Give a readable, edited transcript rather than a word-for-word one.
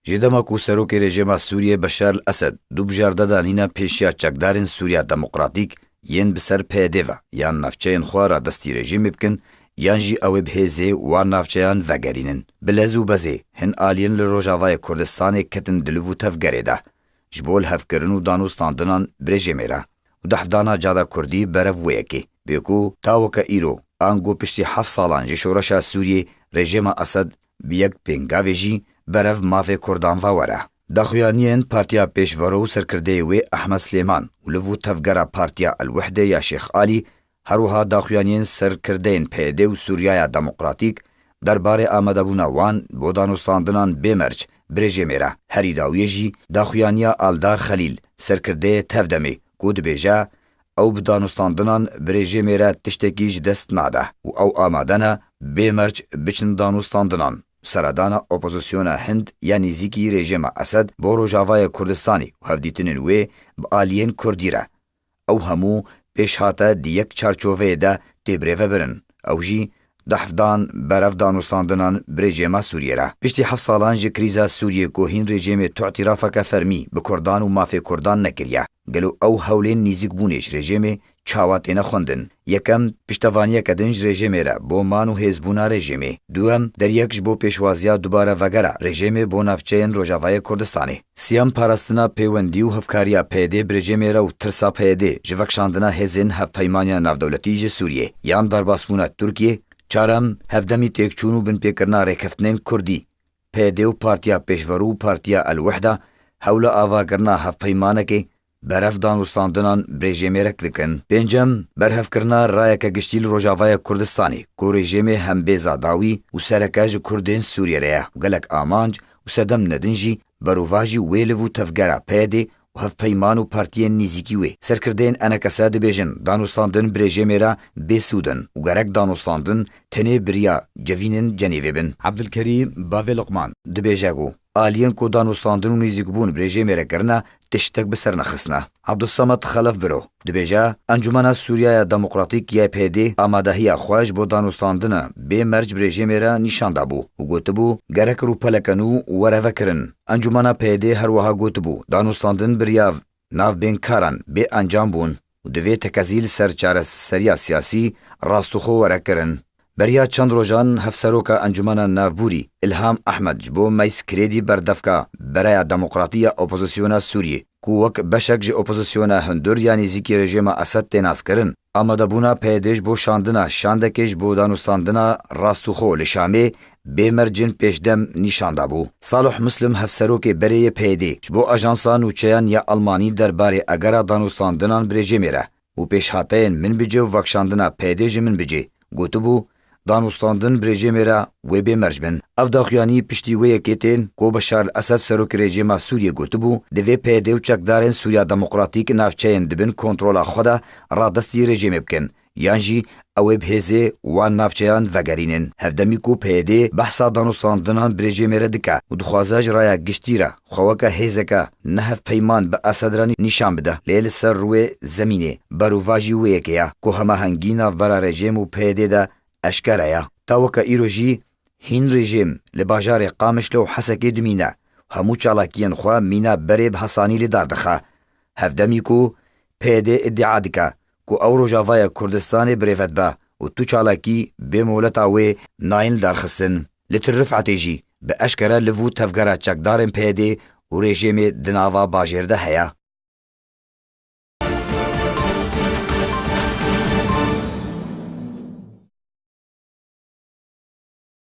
جدما کو سروک رژیم سوریه بشار الاسد دو بجارده دانینا پیشیا چکدارن سوریا دموکراتیک ین بسر پیده و یان نفچین خواه دستی رژیم بکن یان جی او بهزه و نافچیان وگرینن بلزو بزه هن آلین لروجاوای کردستان کتن دلوو تفگره ده جبول هفکرن و دانوستاندنان برژیمیره و دحفدانا جادا کردی برف ویکی بیکو تاوکا ایرو آنگو پشتی 7 سالان جشورشا سوریه رژیم اسد بیک پینگاوی جی برف مافی کردان واره داخویانین پارتیا پیشورو سرکرده وی احمد سلیمان و لوو تفگره پارتیا الوحده یا شیخ آلی هروها داخویانین سرکردین پیده و سوریای دموکراتیک درباره آمده بونا وان بو دانوستاندنان بیمرچ برژیمیره هری داویجی داخویانیا آلدار خلیل سرکرده تفدمی گود بیجا او بدانوستاندنان برژیمیره تشتکیج دست ناده و او آمدنه بیمرچ بچن دانوستاندنان سردانا اپوزیسیونا هند یا نزیکی رژیم اسد بو روجاوای کردستانی و هفدیتنین وی با آلین کردیره او همو پیش هاته دیک چارچوه ده تبریوه برن او جی دحفدان برف دانوستاندنان برژیما سوریه را پشتی 7 سالان جی کریزا سوریه کوهین رژیم تو اعترافه فرمی به کردان و مافی کردان نکریه گلو او هولین نیزیک بونیش رژیم چاواتینا خوندن یکم پشتوانیه کدنج رژیمی را بو مانو هزبونا رژیمی دوم در یکش بو پیشوازیا دوباره وگره رژیمی بو نفچین روجاوای کردستانی سیام پارستنا پیوندی و هفکاریا پیده برژیمی را و ترسا پیده جوکشاندنا هزین هف پیمانیا نافدولتی جی سوریه یان درباسبونا ترکیه چارم هفدمی تکچونو بن پیکرنا ریکفتنین کردی پیده و پارتیا پیشورو پارتیا الوحده حول آواگرنا هف پیمانه که برف دانوستاندنان برژیمیرک دکن پنجم برهف کرنا رایک گشتیل روجاوای کردستانی کو رژیم هم بیزاداوی و سرکاج کردین سوریه ریا گلک آمانج و سدم ندنجی بروواجی ویلو تفگره پیده و هف پیمان و پارتین نیزیکی وی سرکردین انا کساد بیجن دانوستاندن برژیمیرا بیسودن و گرک دانوستاندن تنه بریا جوینن جنیوی بن عبدالکریم باوی لقمان دبیجاگو آلین کو دانوستاندن و نیزیک بون برژیمیرا کرنا تشتک بسر نخستنا عبدالصمد خلف برو دبیجا انجمن سوریای دموکراتیک یا پیده آمادهی خواج بو دانوستاندن به مرج برژیمیرا نشان دابو و گوتبو گرک رو پلکنو ورو کرن انجمن پیده هر وها گوتبو دانوستاندن بریاو ناو بین کاران به انجام بون و دوی تکزیل سرچار سریا سیاسی راستوخو ورکرن بریا چند روزان هفسروکا انجمن نافبوری الهام احمد جبو میس کریدی بردفکا برای دموکراتیا اپوزیسیونا سوریه کوک بشک جی اپوزیسیونا هندور یعنی زیکی رژیم اسد تناس کرن آماده بونا پیدش بو شاندنا شاندکش بو دانوستاندنا راستوخو لشامه بیمرجن پیشدم نشانده بو صالح مسلم هفسروک بری پیده جبو اجانسا نوچیان یا المانی درباره اگر دانوستاندنان برژیمیره و پیش هاتین من بجه و وکشاندنا پیدش من بجه گوتبو دانوستاندن برژیمیرا و بیمرج بن اف داخیانی پشتی وی کتین کو بشار الاسد سروک رژیم سوریه گوتبو دوی پیده و چکدارن سوریا دموکراتیک نافچین دبن کنترول خدا را دستی رژیم بکن یانجی او بهزه و نافچیان وگرینن هفدمی کو پیده بحثا دانوستاندنان برژیمیرا دکا و دخوازاج رایا گشتیرا خواکا هزکا نهف پیمان با اسدرانی نشان بده لیل سر روی زمینه بروواجی وی کیا کو همه هنگینا ورا رژیم و پیده ده اشکریا تاوکا ایروجی هین رژیم لباجار قامش لو حسکی دمینه همو چالاکین خواه مینا بری بحسانی لداردخه هفدمی کو پیده ادعا دکا کو او روجاوای کردستان بریفت با و تو چالاکی بمولتا وی ناین دارخستن لتر رفعتی جی به اشکره لفو تفگره چکدارن پیده و رژیم دناوا باجرده هیا